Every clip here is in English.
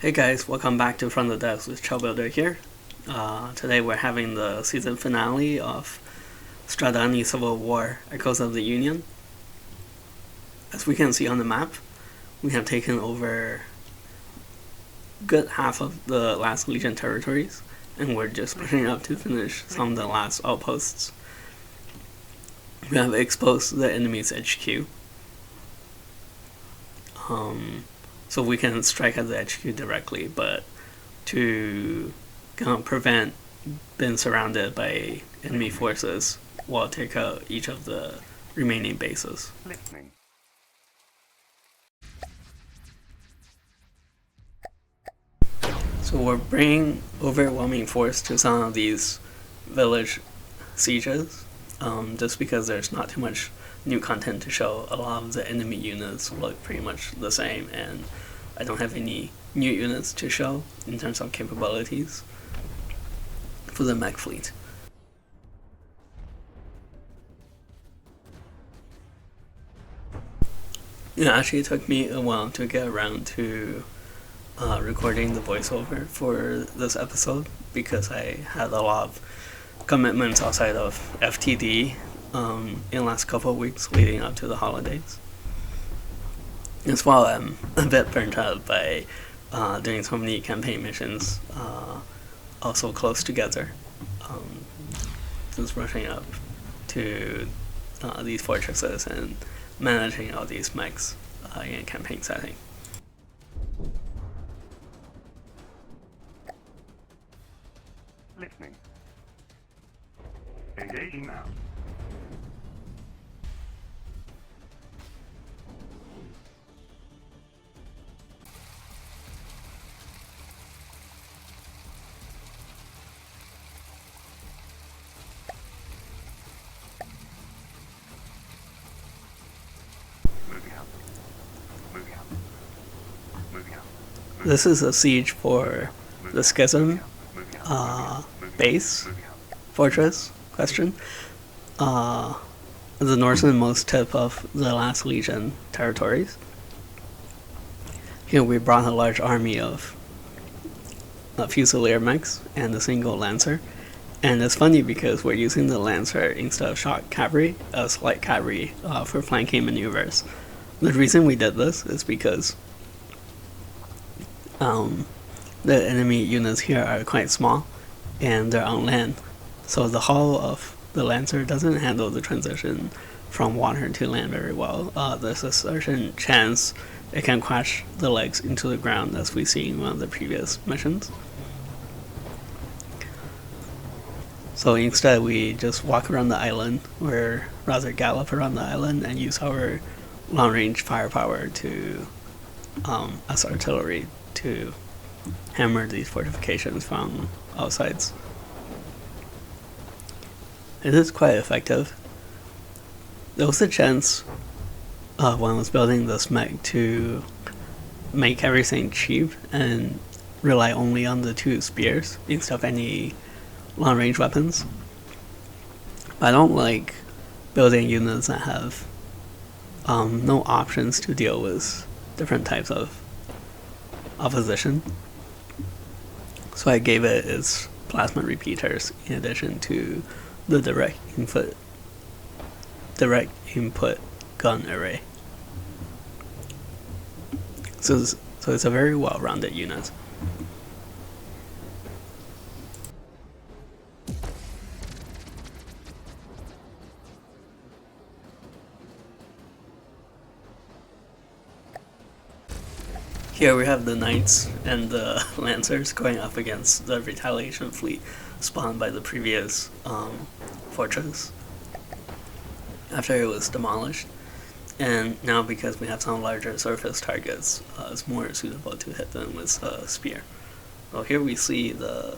Hey guys, welcome back to Fromthedepths with ChillBuilder here. Today we're having the season finale of Stradani Civil War, Echoes of the Union. As we can see on the map, we have taken over good half of the last Legion territories, and we're just pushing up to finish some of the last outposts. We have exposed the enemy's HQ. So we can strike at the HQ directly, but to prevent being surrounded by enemy forces, we'll take out each of the remaining bases. Listening. So we're bringing overwhelming force to some of these village sieges, just because there's not too much new content to show. A lot of the enemy units look pretty much the same, and I don't have any new units to show in terms of capabilities for the mech fleet. It actually took me a while to get around to recording the voiceover for this episode because I had a lot of commitments outside of FTD in the last couple of weeks leading up to the holidays. As well, I'm a bit burnt out by doing so many campaign missions also close together. Just rushing up to these fortresses and managing all these mechs in a campaign setting. Listening. Engaging now. This is a siege for the Schism base, fortress, the northernmost tip of the last Legion territories. Here we brought a large army of Fusilier mechs and a single Lancer. And it's funny because we're using the Lancer instead of shock cavalry as light cavalry for flanking maneuvers. The reason we did this is because the enemy units here are quite small and they're on land, so the hull of the Lancer doesn't handle the transition from water to land very well. There's a certain chance it can crash the legs into the ground, as we see in one of the previous missions. So instead we just walk around the island, or rather gallop around the island and use our long range firepower to as artillery to hammer these fortifications from all sides. It is quite effective. There was a chance when I was building this mech to make everything cheap and rely only on the 2 spears instead of any long range weapons. I don't like building units that have no options to deal with different types of opposition. So I gave it its plasma repeaters in addition to the direct input gun array. So it's a very well-rounded unit. Here we have the Knights and the Lancers going up against the retaliation fleet spawned by the previous fortress after it was demolished. And now, because we have some larger surface targets, it's more suitable to hit them with a spear. So here we see the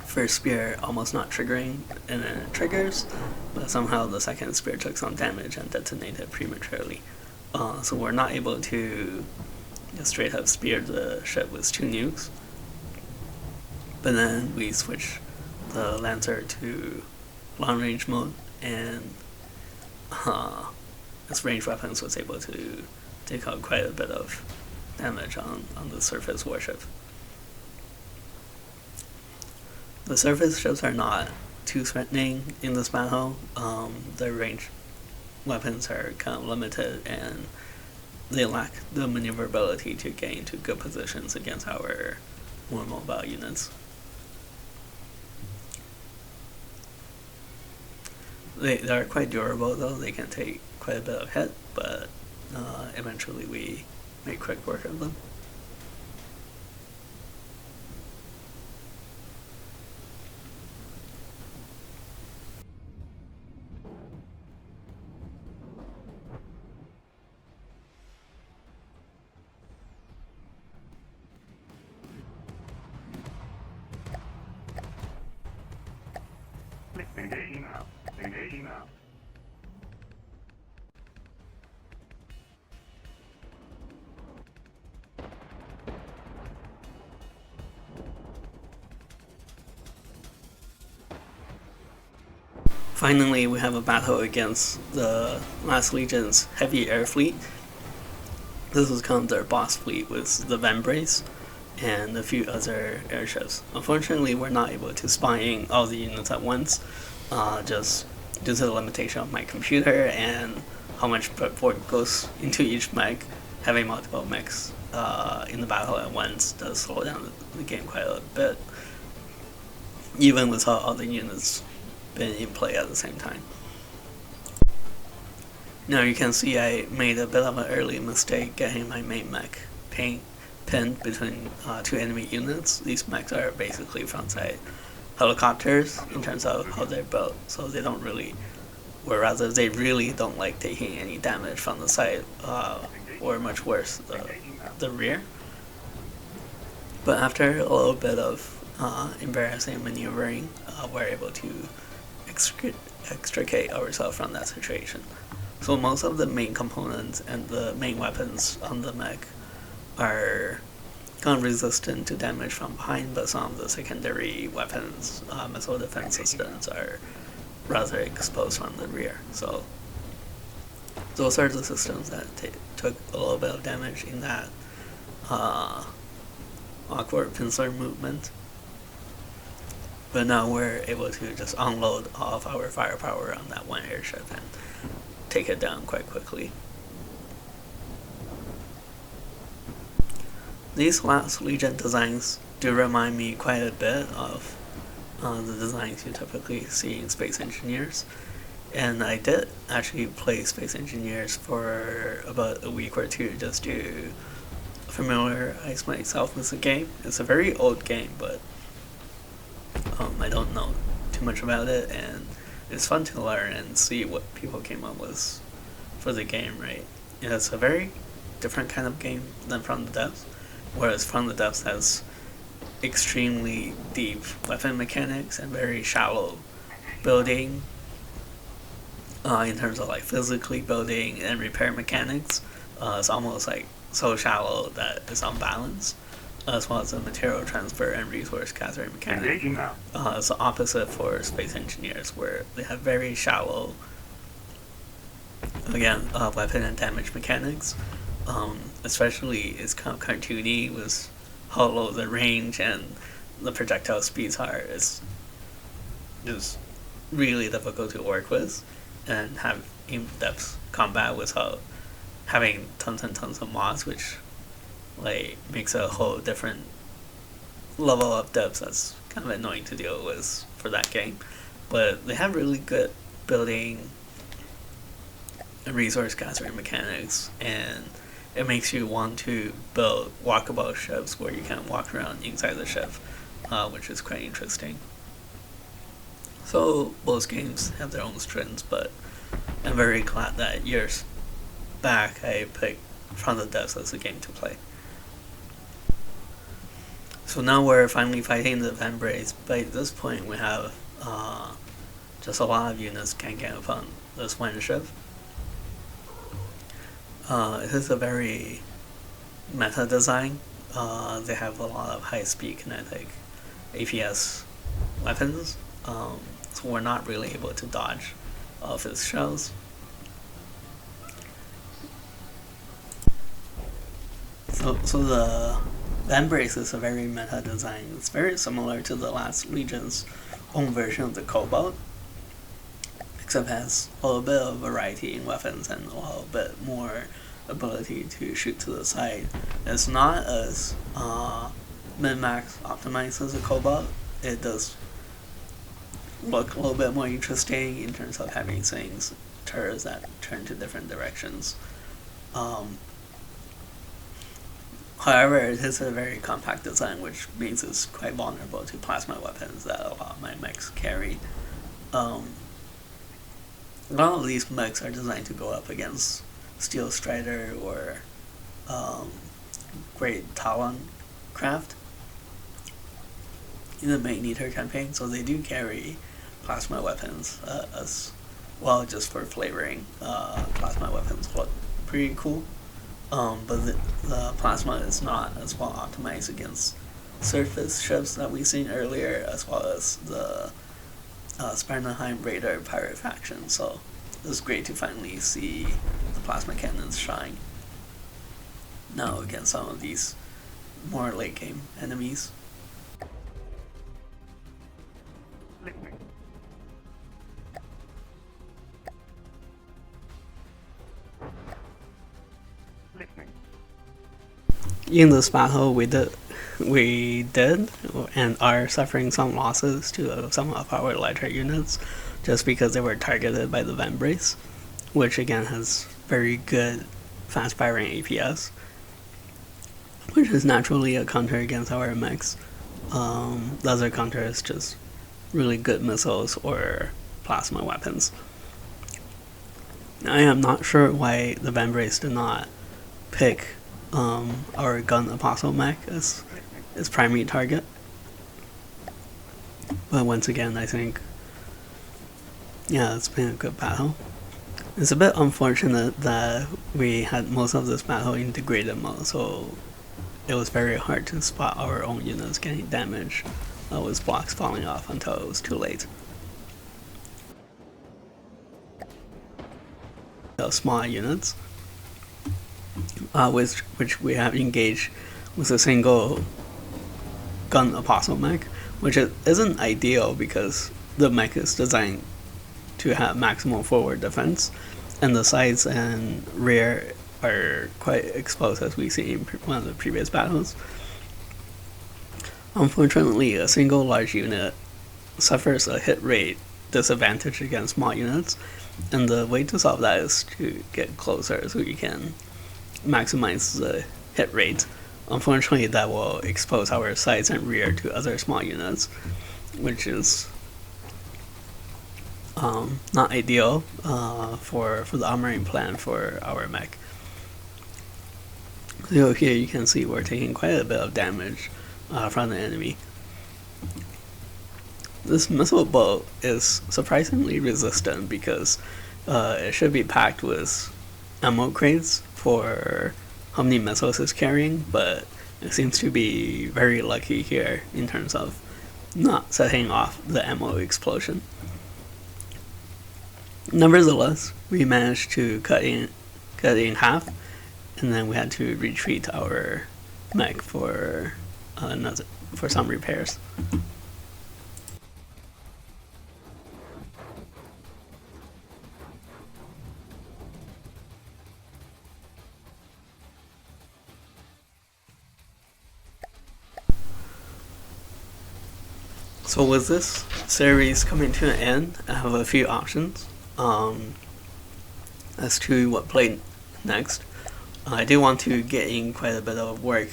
first spear almost not triggering, and then it triggers, but somehow the second spear took some damage and detonated prematurely. So we're not able to straight up spear the ship with 2 nukes. But then we switch the Lancer to long range mode, and its range weapons was able to take out quite a bit of damage on the surface warship. The surface ships are not too threatening in this battle. Their range weapons are kind of limited, and they lack the maneuverability to get into good positions against our more mobile units. They are quite durable though. They can take quite a bit of hit, but eventually we make quick work of them. Engaging now. Engaging now. Finally, we have a battle against the last Legion's heavy air fleet. This was kind of their boss fleet with the Vambrace and a few other airships. Unfortunately, we're not able to spying all the units at once, just due to the limitation of my computer and how much effort goes into each mech. Having multiple mechs in the battle at once does slow down the game quite a bit, even without all the units being in play at the same time. Now you can see I made a bit of an early mistake getting my main mech pinned between two enemy units. These mechs are basically frontside helicopters in terms of how they're built, so they don't really, or rather they really don't like taking any damage from the side, or much worse, the rear. But after a little bit of embarrassing maneuvering, we're able to extricate ourselves from that situation. So most of the main components and the main weapons on the mech are kind of resistant to damage from behind, but some of the secondary weapons, missile defense systems, are rather exposed from the rear. So those are the systems that took a little bit of damage in that awkward pincer movement. But now we're able to just unload all of our firepower on that one airship and take it down quite quickly. These last Legion designs do remind me quite a bit of the designs you typically see in Space Engineers. And I did actually play Space Engineers for about a week or two just to familiarize myself with the game. It's a very old game, but I don't know too much about it, and it's fun to learn and see what people came up with for the game, right? And it's a very different kind of game than Fromthedepths, whereas Fromthedepths has extremely deep weapon mechanics and very shallow building in terms of like physically building and repair mechanics. It's almost like so shallow that it's unbalanced, as well as the material transfer and resource gathering mechanics. It's the opposite for Space Engineers, where they have very shallow, again, weapon and damage mechanics. Especially it's kind of cartoony with how low the range and the projectile speeds are. It's just really difficult to work with and have in-depth combat without having tons and tons of mods, which like makes a whole different level of depth that's kind of annoying to deal with for that game. But they have really good building and resource gathering mechanics, and it makes you want to build walkable ships where you can walk around inside the ship, which is quite interesting. So both games have their own strengths, but I'm very glad that years back I picked Fromthedepths as a game to play. So now we're finally fighting the Vambrace, but at this point we have just a lot of units ganking upon this one ship. It is a very meta design. They have a lot of high-speed kinetic APS weapons, so we're not really able to dodge all of his shells. So the Vambrace is a very meta design. It's very similar to the last Legion's own version of the Cobalt, except has a little bit of variety in weapons and a little bit more ability to shoot to the side. It's not as min-max optimized as a Cobalt. It does look a little bit more interesting in terms of having things, turrets that turn to different directions. However, it is a very compact design, which means it's quite vulnerable to plasma weapons that a lot of my mechs carry. A lot of these mechs are designed to go up against Steel Strider or Great Talon Craft in the Magneter campaign, so they do carry plasma weapons as well, just for flavoring. Plasma weapons look pretty cool, but the plasma is not as well optimized against surface ships that we've seen earlier, as well as the Spartanheim Raider pirate faction, so it was great to finally see the plasma cannons shine now against some of these more late game enemies. Listening. Listening. In this battle, we did and are suffering some losses to some of our lighter units just because they were targeted by the Vambrace, which again has very good fast firing APS, which is naturally a counter against our mechs. The other counter is just really good missiles or plasma weapons. I am not sure why the Vambrace did not pick our gun apostle mech as its primary target, but once again, I think, yeah, it's been a good battle. It's a bit unfortunate that we had most of this battle in degraded mode, so it was very hard to spot our own units getting damaged with blocks falling off until it was too late. Small units, which we have engaged with a single gun apostle mech, which isn't ideal because the mech is designed to have maximum forward defense, and the sides and rear are quite exposed, as we see in one of the previous battles. Unfortunately, a single large unit suffers a hit rate disadvantage against small units, and the way to solve that is to get closer so you can maximize the hit rate. Unfortunately, that will expose our sides and rear to other small units, which is not ideal for the armoring plan for our mech. So here you can see we're taking quite a bit of damage from the enemy. This missile boat is surprisingly resistant because it should be packed with ammo crates for how many missiles it's carrying, but it seems to be very lucky here in terms of not setting off the ammo explosion. Nevertheless, we managed to cut it in half, and then we had to retreat our mech for some repairs. So with this series coming to an end, I have a few options as to what play next. I do want to get in quite a bit of work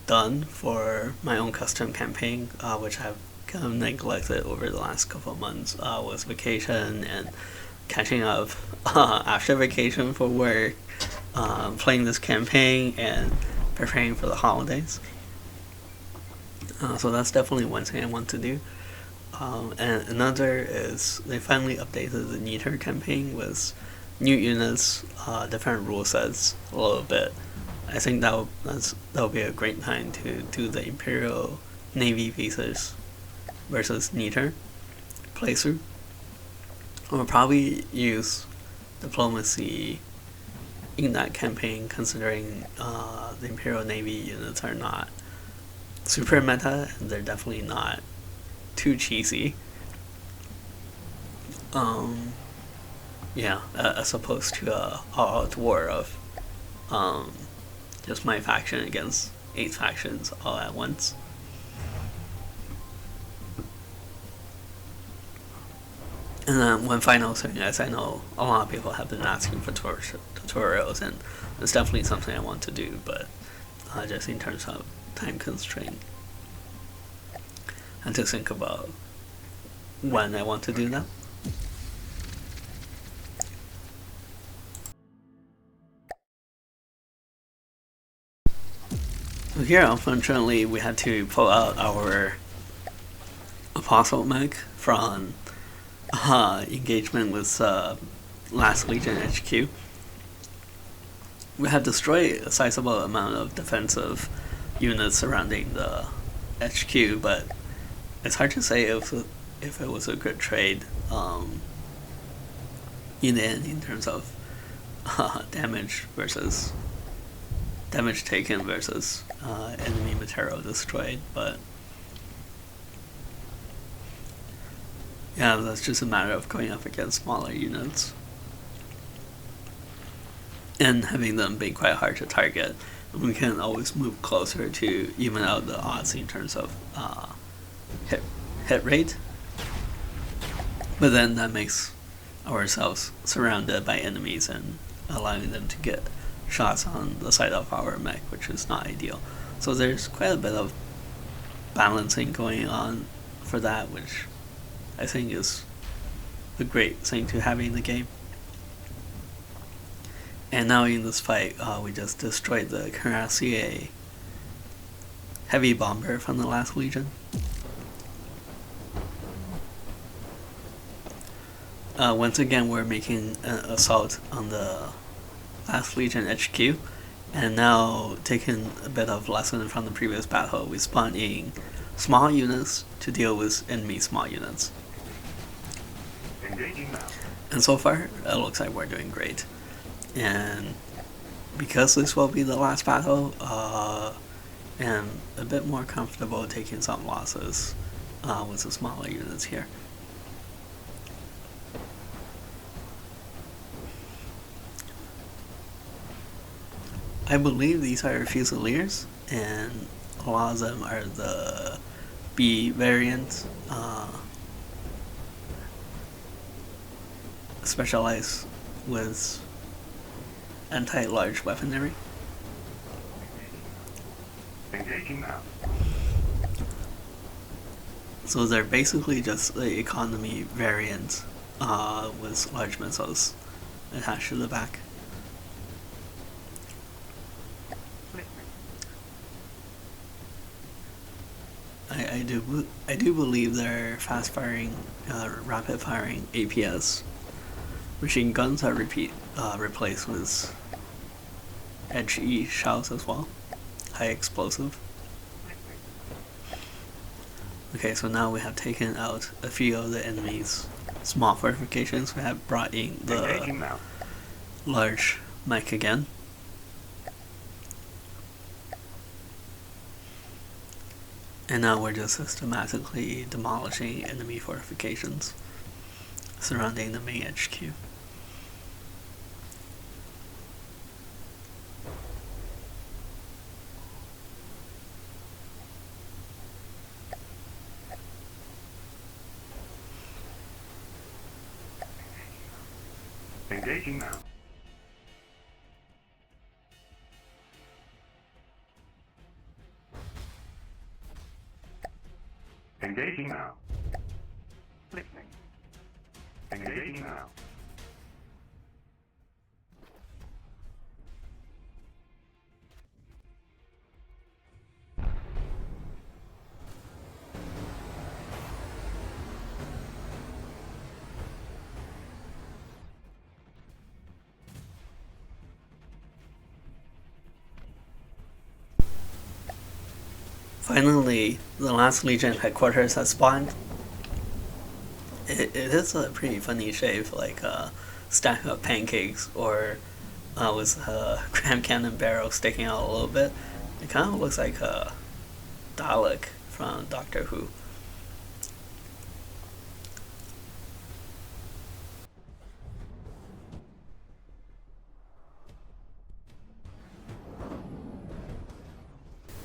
done for my own custom campaign, which I've kind of neglected over the last couple of months with vacation and catching up after vacation for work, playing this campaign and preparing for the holidays. So that's definitely one thing I want to do. And another is they finally updated the Neater campaign with new units, different rule sets a little bit. I think that'll be a great time to do the Imperial Navy pieces versus Neater playthrough. I'll probably use Diplomacy in that campaign, considering the Imperial Navy units are not super meta, and they're definitely not too cheesy. Yeah, as opposed to a all-out war of just my faction against 8 factions all at once. And then one final thing, as I know a lot of people have been asking for tutorials, and it's definitely something I want to do, but just in terms of time constraint, and to think about when I want to do that. So here, unfortunately, we had to pull out our Apostle Mech from engagement with Last Legion HQ. We had destroyed a sizable amount of defensive units surrounding the HQ, but it's hard to say if it was a good trade in the end, in terms of damage taken versus enemy material destroyed. But yeah, that's just a matter of going up against smaller units and having them be quite hard to target. We can always move closer to even out the odds in terms of hit rate, but then that makes ourselves surrounded by enemies and allowing them to get shots on the side of our mech, which is not ideal. So there's quite a bit of balancing going on for that, which I think is a great thing to have in the game. And now in this fight, we just destroyed the Cuirassier heavy bomber from the Last Legion. Once again, we're making an assault on the Last Legion HQ, and now taking a bit of lesson from the previous battle, we spawn in small units to deal with enemy small units. And so far, it looks like we're doing great. And because this will be the last battle, I'm a bit more comfortable taking some losses with the smaller units here. I believe these are Fusiliers, and a lot of them are the B variant, specialized with anti-large weaponry. Engaging now. So they're basically just the economy variant with large missiles attached to the back. I do believe they're fast-firing, rapid-firing APS machine guns are replaced with HE shells as well, high explosive. Okay, so now we have taken out a few of the enemy's small fortifications. We have brought in the large mech again. And now we're just systematically demolishing enemy fortifications surrounding the main HQ. Engaging now. Engaging now. Listening. Engaging now. Finally, the Last Legion headquarters has spawned. It is a pretty funny shape, like a stack of pancakes or with a Grand Cannon barrel sticking out a little bit. It kind of looks like a Dalek from Doctor Who.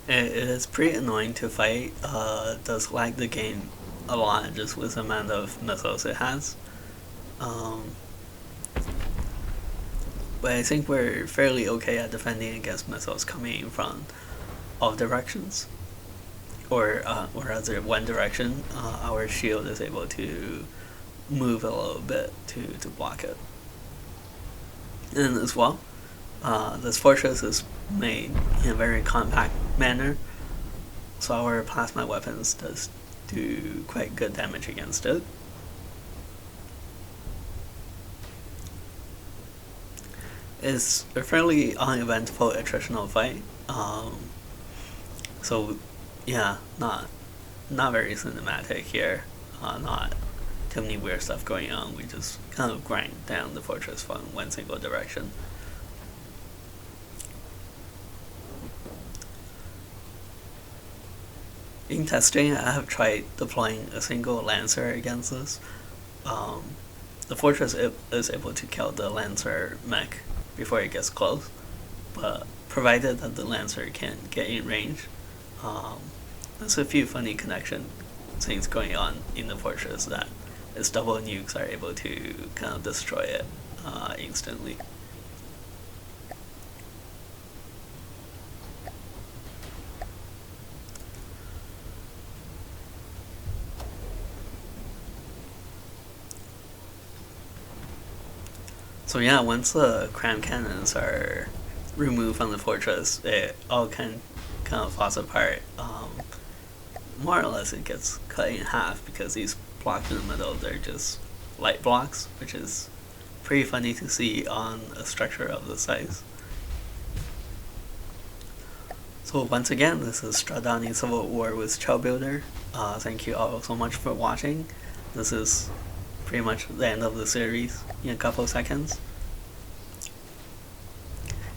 It is pretty annoying to fight. Does lag the game a lot just with the amount of missiles it has. Um, but I think we're fairly okay at defending against missiles coming from all directions. Or rather, one direction. Our shield is able to move a little bit to block it. And as well, this fortress is made in a very compact manner, so our plasma weapons does do quite good damage against it. It's a fairly uneventful attritional fight, so yeah, not very cinematic here, not too many weird stuff going on. We just kind of grind down the fortress from one single direction. In testing, I have tried deploying a single Lancer against this. The fortress is able to kill the Lancer mech before it gets close, but provided that the Lancer can get in range, there's a few funny connection things going on in the fortress that its double nukes are able to kind of destroy it instantly. So yeah, once the cram cannons are removed from the fortress, it all kind of falls apart. More or less, it gets cut in half because these blocks in the middle, they're just light blocks, which is pretty funny to see on a structure of this size. So once again, this is Stradani Civil War with ChillBuilder. Thank you all so much for watching. This is pretty much the end of the series in a couple of seconds.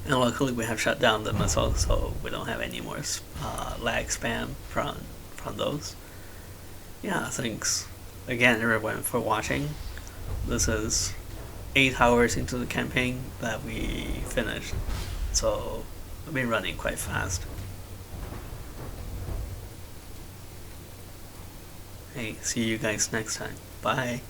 And luckily we have shut down the missiles, so we don't have any more lag spam from those. Yeah, thanks again everyone for watching. This is 8 hours into the campaign that we finished, so we've been running quite fast. Hey, see you guys next time. Bye.